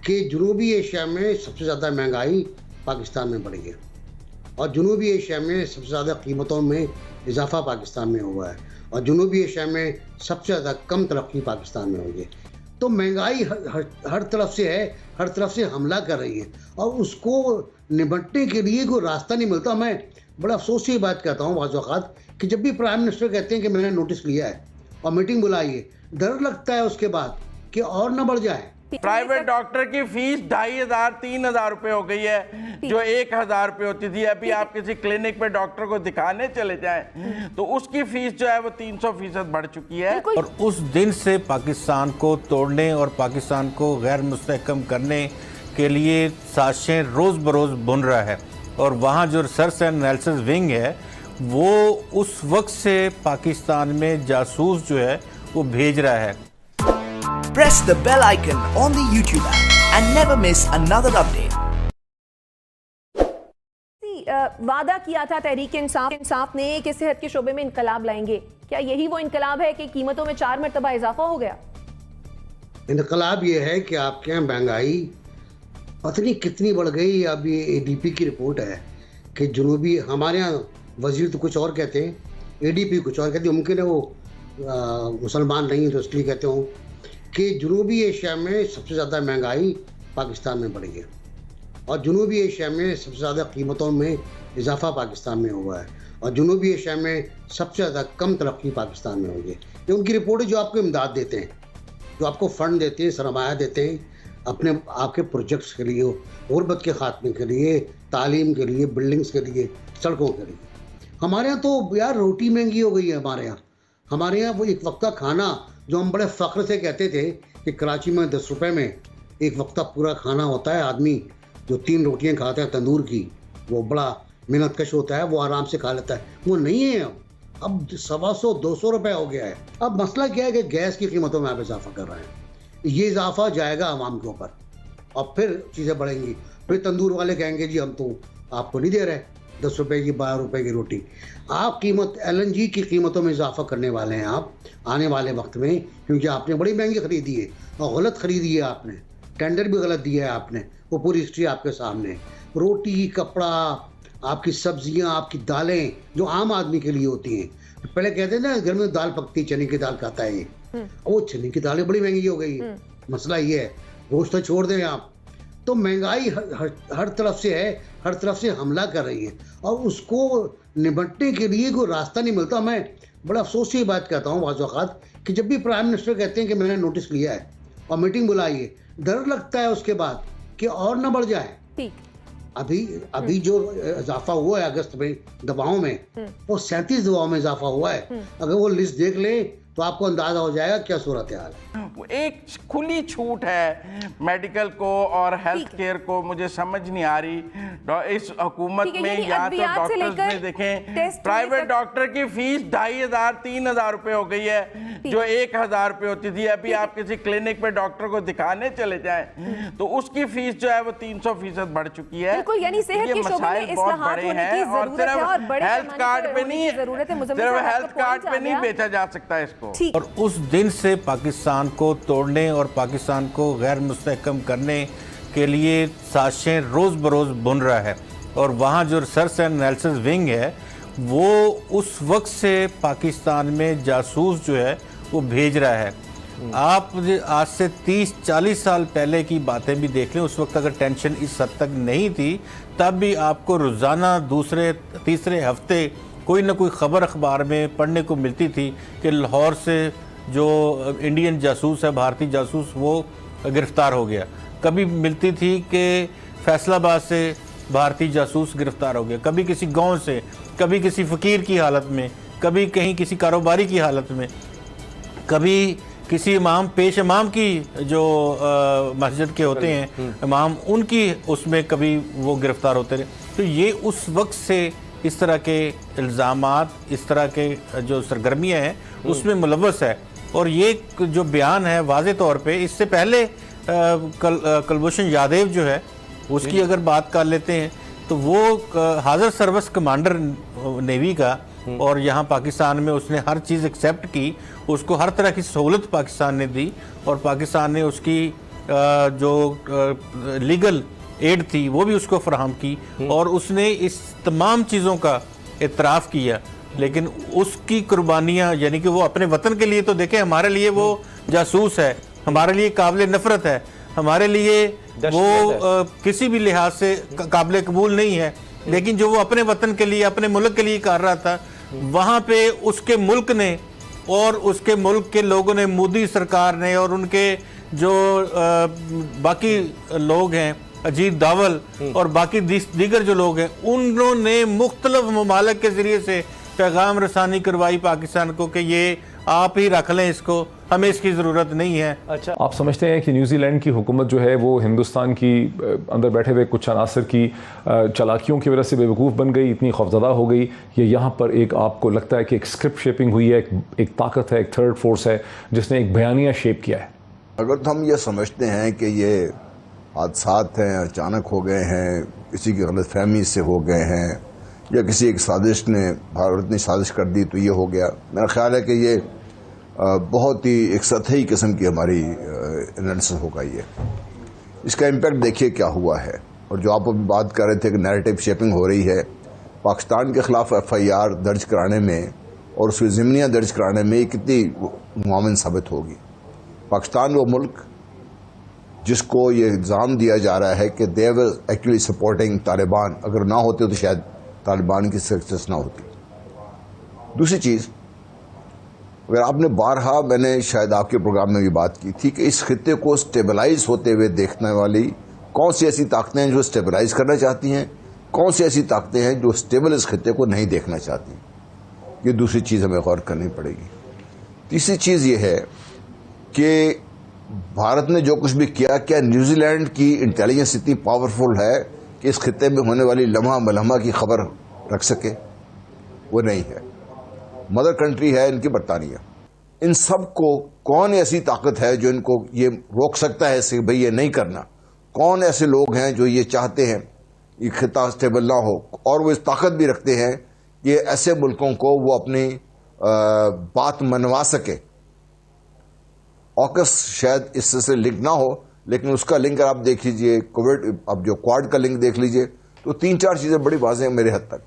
कि जनूबी एशिया में सबसे ज़्यादा महंगाई पाकिस्तान में बढ़ी है और जनूबी एशिया में सबसे ज़्यादा कीमतों में इजाफा पाकिस्तान में हुआ है और जनूबी एशिया में सबसे ज़्यादा कम तरक्की पाकिस्तान में हुई है। तो महंगाई हर तरफ से है, हर तरफ से हमला कर रही है और उसको निपटने के लिए कोई रास्ता नहीं मिलता। मैं बड़ा अफसोस की बात कहता हूँ बाज़ औक़ात कि जब भी प्राइम मिनिस्टर कहते हैं कि मैंने नोटिस लिया है और मीटिंग बुलाई है, डर लगता है उसके बाद कि और ना बढ़ जाए। प्राइवेट डॉक्टर की फीस 2,500-3,000 रुपए हो गई है, जो 1,000 रुपए होती थी। अभी आप किसी क्लिनिक पे डॉक्टर को दिखाने चले जाएं तो उसकी फीस जो है वो 300% बढ़ चुकी है। और उस दिन से पाकिस्तान को तोड़ने और पाकिस्तान को गैर मुस्तहकम करने के लिए साजिशें रोज़ बरोज़ बुन रहा है। और वहाँ जो रिसर्च एंड एनालिसिस विंग है वो उस वक्त से पाकिस्तान में जासूस जो है वो भेज रहा है। Press the bell icon on the YouTube app and never miss another update. वादा किया था तहरीक इंसाफ ने कि सेहत के शोबे में इनकलाब लाएंगे। क्या यही वो इनकलाब है कि कीमतों में 4 मरतबा इजाफा हो गया? इनकलाब ये है कि आपके यहाँ महंगाई पता नहीं कितनी बढ़ गई। अब ये एडीपी की रिपोर्ट है कि जनूबी, हमारे यहाँ वजीर तो कुछ और कहते हैं, एडीपी कुछ और कहते हैं, मुमकिन है वो मुसलमान नहीं है तो इसलिए कहते हूँ कि जनूबी एशिया में सबसे ज़्यादा महंगाई पाकिस्तान में बढ़ी है और जनूबी एशिया में सबसे ज़्यादा कीमतों में इजाफा पाकिस्तान में हुआ है और जनूबी एशिया में सबसे ज़्यादा कम तरक्की पाकिस्तान में हुई है। ये उनकी रिपोर्ट है जो आपको इमदाद देते हैं, जो आपको फ़ंड देते हैं, सरमाया देते हैं अपने आपके प्रोजेक्ट्स के लिए, गुरबत के ख़ात्मे के लिए, तालीम के लिए, बिल्डिंग्स के लिए, सड़कों के लिए। हमारे यहाँ तो यार रोटी महंगी हो गई है। हमारे यहाँ वो एक वक्त का खाना जो हम बड़े फ़ख्र से कहते थे कि कराची में 10 रुपए में एक वक्त का पूरा खाना होता है, आदमी जो 3 रोटियां खाता है तंदूर की, वो बड़ा मेहनत कश होता है, वो आराम से खा लेता है, वो नहीं है। अब 125-200 रुपये हो गया है। अब मसला क्या है कि गैस की कीमतों में आप इजाफा कर रहे हैं। ये इजाफा जाएगा आवाम के ऊपर और फिर चीज़ें बढ़ेंगी। फिर तंदूर वाले कहेंगे जी हम तो आपको नहीं दे रहे 10 रुपये की 12 रुपये की रोटी। आप कीमत LNG की कीमतों में इजाफा करने वाले हैं आप आने वाले वक्त में, क्योंकि आपने बड़ी महंगी ख़रीदी है और गलत ख़रीदी है आपने, टेंडर भी गलत दिया है आपने, वो पूरी हिस्ट्री आपके सामने। रोटी, कपड़ा, आपकी सब्जियां, आपकी दालें जो आम आदमी के लिए होती हैं। तो पहले कहते हैं ना घर में दाल पकती, चने की दाल खाता है ये, वो चने की दालें बड़ी महंगी हो गई है। मसला ये है, गोश्त तो छोड़ दें आप। तो महंगाई हर तरफ से है, हर तरफ से हमला कर रही है और उसको निपटने के लिए कोई रास्ता नहीं मिलता। मैं बड़ा अफसोस की बात कहता हूँ बाज़ औक़ात कि जब भी प्राइम मिनिस्टर कहते हैं कि मैंने नोटिस लिया है और मीटिंग बुलाई है, डर लगता है उसके बाद कि और ना बढ़ जाए। अभी जो इजाफा हुआ है अगस्त में दवाओं में, वो 37 दवाओं में इजाफा हुआ है। अगर वो लिस्ट देख ले तो आपको अंदाजा हो जाएगा क्या सूरत हाल है। एक खुली छूट है मेडिकल को और हेल्थ केयर को, मुझे समझ नहीं आ रही इस हुकूमत में। या तो डॉक्टर्स में देखें, प्राइवेट डॉक्टर की फीस 2,500-3,000 रुपए हो गई है, जो 1,000 रुपए होती थी। अभी आप किसी क्लिनिक पे डॉक्टर को दिखाने चले जाएं तो उसकी फीस जो है वो 300% बढ़ चुकी है। ये मसाइल बहुत बड़े हैं और सिर्फ हेल्थ कार्ड पे नहीं, सिर्फ हेल्थ कार्ड पे नहीं बेचा जा सकता इसको। और उस दिन से पाकिस्तान को तोड़ने और पाकिस्तान को गैर मुस्तहकम करने के लिए साजिशें रोज़ बरोज़ बुन रहा है। और वहाँ जो रिसर्च एंड एनालिसिस विंग है वो उस वक्त से पाकिस्तान में जासूस जो है वो भेज रहा है। आप आज से 30-40 साल पहले की बातें भी देख लें, उस वक्त अगर टेंशन इस हद तक नहीं थी, तब भी आपको रोज़ाना दूसरे तीसरे हफ्ते कोई ना कोई ख़बर अखबार में पढ़ने को मिलती थी कि लाहौर से जो इंडियन जासूस है, भारतीय जासूस, वो गिरफ़्तार हो गया। कभी मिलती थी कि फैसलाबाद से भारतीय जासूस गिरफ़्तार हो गया, कभी किसी गांव से, कभी किसी फ़कीर की हालत में, कभी कहीं किसी कारोबारी की हालत में, कभी किसी इमाम पेश इमाम की जो मस्जिद के होते हैं इमाम, उनकी उसमें कभी वो गिरफ़्तार होते रहे। तो ये उस वक्त से इस तरह के इल्ज़ामात, इस तरह के जो सरगर्मियाँ हैं उसमें मुलव्वस है। और ये जो बयान है वाज़े तौर पे, इससे पहले कुलभूषण यादव जो है उसकी अगर बात कर लेते हैं तो वो हाज़र सर्विस कमांडर नेवी का, और यहाँ पाकिस्तान में उसने हर चीज़ एक्सेप्ट की, उसको हर तरह की सहूलत पाकिस्तान ने दी और पाकिस्तान ने उसकी जो लीगल एड थी वो भी उसको फराहम की और उसने इस तमाम चीज़ों का इतराफ़ किया। लेकिन उसकी कुर्बानियाँ, यानी कि वो अपने वतन के लिए तो देखें, हमारे लिए वो जासूस है, हमारे लिए काबिल नफ़रत है, हमारे लिए वो किसी भी लिहाज से काबिल कबूल नहीं है, लेकिन जो वो अपने वतन के लिए, अपने मुल्क के लिए कर रहा था, वहाँ पे उसके मुल्क ने और उसके मुल्क के लोगों ने, मोदी सरकार ने और उनके जो बाकी लोग हैं, अजीत दावल और बाकी दीगर जो लोग हैं, उन्होंने मुख्तलिफ ममालिक के ज़रिए से पैगाम रसानी करवाई पाकिस्तान को कि ये आप ही रख लें इसको, हमें इसकी ज़रूरत नहीं है। अच्छा, आप समझते हैं कि न्यूजीलैंड की हुकूमत जो है वो हिंदुस्तान की अंदर बैठे हुए कुछ अनासर की चालाकियों की वजह से बेवकूफ़ बन गई, इतनी खौफज़दा हो गई, ये यहाँ पर एक आपको लगता है कि एक स्क्रिप्ट शेपिंग हुई है, एक ताकत है, एक थर्ड फोर्स है जिसने एक बयानिया शेप किया है? अगर तो हम ये समझते हैं कि ये हादसात हैं, अचानक हो गए हैं, किसी की गलतफहमी से हो गए हैं, या किसी एक साजिश ने, भारत ने साजिश कर दी तो ये हो गया, मेरा ख्याल है कि ये बहुत ही एक सतही किस्म की हमारी एनालिसिस होगा। ये इसका इम्पैक्ट देखिए क्या हुआ है। और जो आप अभी बात कर रहे थे कि नैरेटिव शेपिंग हो रही है, पाकिस्तान के ख़िलाफ़ FIR दर्ज कराने में और उसकी ज़िम्नियाँ दर्ज कराने में ये कितनी मुआविन साबित होगी। पाकिस्तान वो मुल्क जिसको ये इल्ज़ाम दिया जा रहा है कि दे वर एक्चुअली सपोर्टिंग तालिबान, अगर ना होते तो शायद तालिबान की सक्सेस ना होती। दूसरी चीज़, अगर आपने बारहा, मैंने शायद आपके प्रोग्राम में भी बात की थी कि इस खित्ते को स्टेबलाइज होते हुए देखने वाली कौन सी ऐसी ताकतें हैं जो स्टेबलाइज करना चाहती हैं, कौन सी ऐसी ताकतें हैं जो स्टेबल इस खित्ते को नहीं देखना चाहती। ये दूसरी चीज़ हमें गौर करनी पड़ेगी। तीसरी चीज़ ये है कि भारत ने जो कुछ भी किया, क्या न्यूजीलैंड की इंटेलिजेंस इतनी पावरफुल है कि इस खित्ते में होने वाली लम्हा मलहमा की खबर रख सके? वो नहीं है। मदर कंट्री है इनकी बरतानिया। इन सब को कौन ऐसी ताकत है जो इनको ये रोक सकता है इससे भाई ये नहीं करना? कौन ऐसे लोग हैं जो ये चाहते हैं ये खिता स्टेबल ना हो, और वो इस ताकत भी रखते हैं कि ऐसे मुल्कों को वो अपनी बात मनवा सके? ऑकस शायद इससे लिंक ना हो, लेकिन उसका लिंक आप देख लीजिए, कोविड, अब जो क्वाड का लिंक देख लीजिए, तो 3-4 चीज़ें बड़ी वाज़ेह हैं मेरे हद तक।